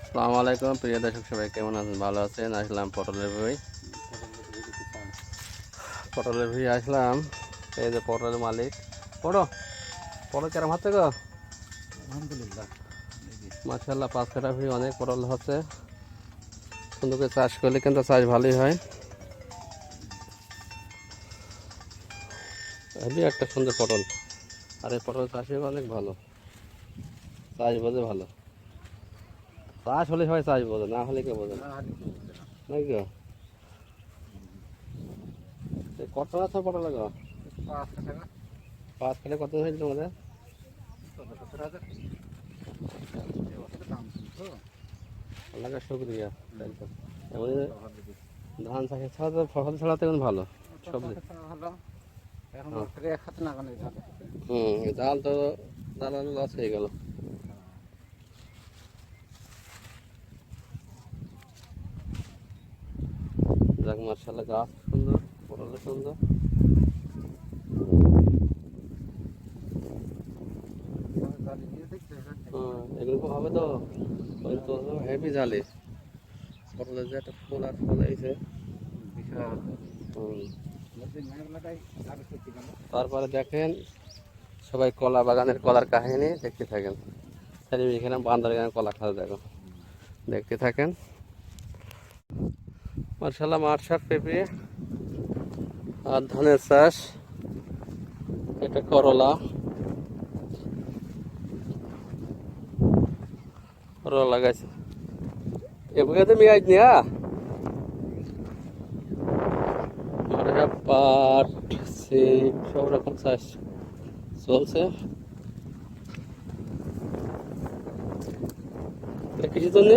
আসসালামু আলাইকুম প্রিয় দর্শক, সবাই কেমন আছেন? ভালো আছেন? আসলাম পটলের ভুঁই। আসলাম। এই যে পটলের মালিক। পটল কেরম হচ্ছে গো? আলহামদুলিল্লাহ, মাশাআল্লাহ, 5 কাঠা ভুঁই, অনেক পটল হচ্ছে। সুন্দর করে চাষ করলে কিন্তু চাষ ভালোই হয়। হেবি একটা সুন্দর পটল। আর এই পটল চাষে অনেক ভালো, চাষ বোঝে ভালো। চাষ হলে হয়, চাষ বোঝে না হলে কেউ বোঝে না, নাকি গো? কত আছে পটল গো? 5 কাঠা কত হয়েছিল তোমাদের? আল্লাহর শুকরিয়া। তাই তো এমনি ধান চাষের ছাড়া তো ফসল ছাড়া তো এখন ভালো সবজি। জাল তো জ্বালানো লস হয়ে গেল। যাক, মার্শাল্লাহ, গাছ সুন্দর, পটল সুন্দর। এগুলো খুব হবে তো। ওই তো হেভি জালে পটলের যে একটা ফুল আর ফুল এইছে। তারপরে দেখেন সবাই কলা বাগানের কলার কাহিনী দেখতে থাকেন। এখানে বান্দরগানে কলা খাওয়া, দেখো, দেখতে থাকেন। মার্শাল্লাহ, মাঠ শাক, পেঁপে আর ধানের চাষ। এটা করলা লাগাইছে। এগুলো তো মেয়াজ নিয়া মাঠে পাট, সিম, সব রকম চাষ চলছে। কিছু জন্য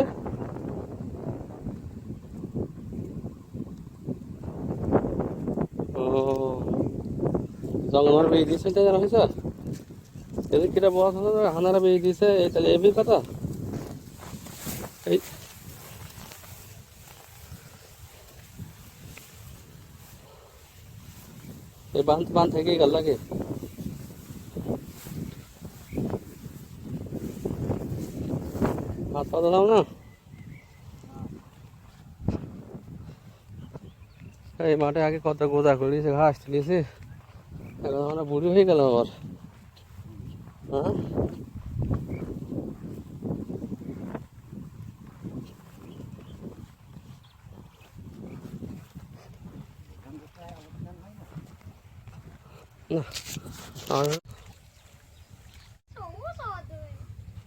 জঙ্গল বেয়ে দিয়েছে, এটা জানা হয়েছে। এদের কিটা বড় হানারা বেয়ে দিয়েছে, এটা এবির কথা। এই এই বান থেকেই গেল লাগে। ভাত পাতা দাও না। এই মাঠে আগে কত গোদা করেছে, ঘাস তুলেছে। এখন আমরা বুড়ি হয়ে গেলাম আবার। হ্যাঁ,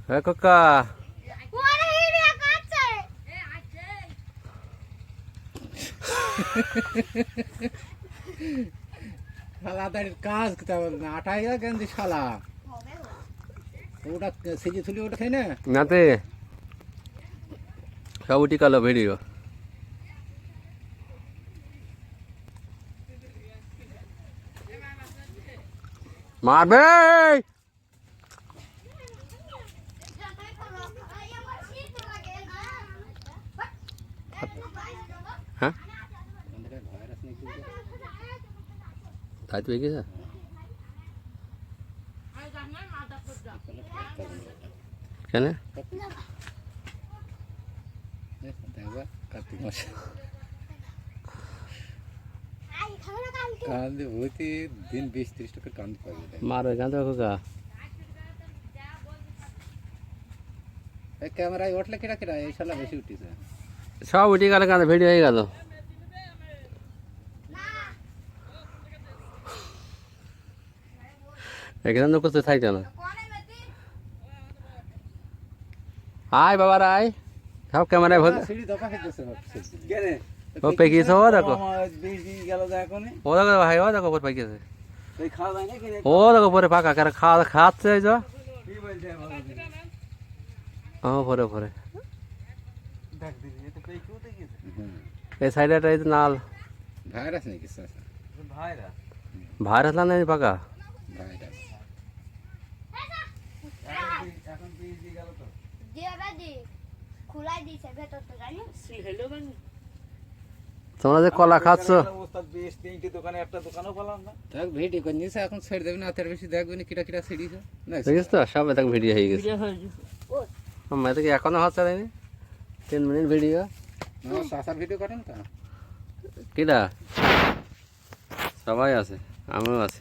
হ্যাঁ কাকা, কাজ আটাই কেন শালা ওটা সেজে থুলি ওটা খাই না নাতে সব উঠি কালো ভিডিও মারবে। হ্যাঁ, তাই তো গেছে। কেন কার্তিক মাসে কান্দি হইতে দিন 20-30 টাকা কান্দি পাবে মারবে কেন তো কাকা? ক্যামেরায় উঠলে কেটা কেটা এই শালা বেশি উঠিছে সব উঠে গেল, কেন ভিডিও হয়ে গেল। এখানে তো কিছু থাকছে না। আয় বাবার আয়, সব ক্যামেরায় ভরে সিঁড়ি দফা খেতেছে ও পেকিয়েছে। ও দেখো, 20 গেল এখন ও দেখো ভাই, ও দেখো পরে পেকিয়েছে। এই খাওয়া যায় না কিনে ও দেখো পরে ফাঁকা কার খাচ্ছে এই যা। কি বলছে ও পরে পরে দেখ দিদি এটা পেকি উঠে গেছে এই সাইডে এই নাল ভাইরাস নাকি স্যার ভাইরাস না নেই ফাঁকা। ভাইরাস এখন 20 গেল তো খোলাই দিয়েছে ভেতর তো জানি তোমরা যে কলা খাচ্ছ, ওস্তাদ 20-3টি দোকানে একটা দোকানও পেলাম না দেখ ভিডিও করে নিয়েছে এখন ছেড়ে দেবে না তার বেশি দেখবে না কিটা কিটা ছেড়েছে না দেখিস তো সব এটা ভিডিও হয়ে গেছে। আমার এদিকে এখনো হচ্ছে না। 3 মিনিট ভিডিও। চাষার ভিডিও করেন কেন? কিরা সবাই আছে, আমিও আছি।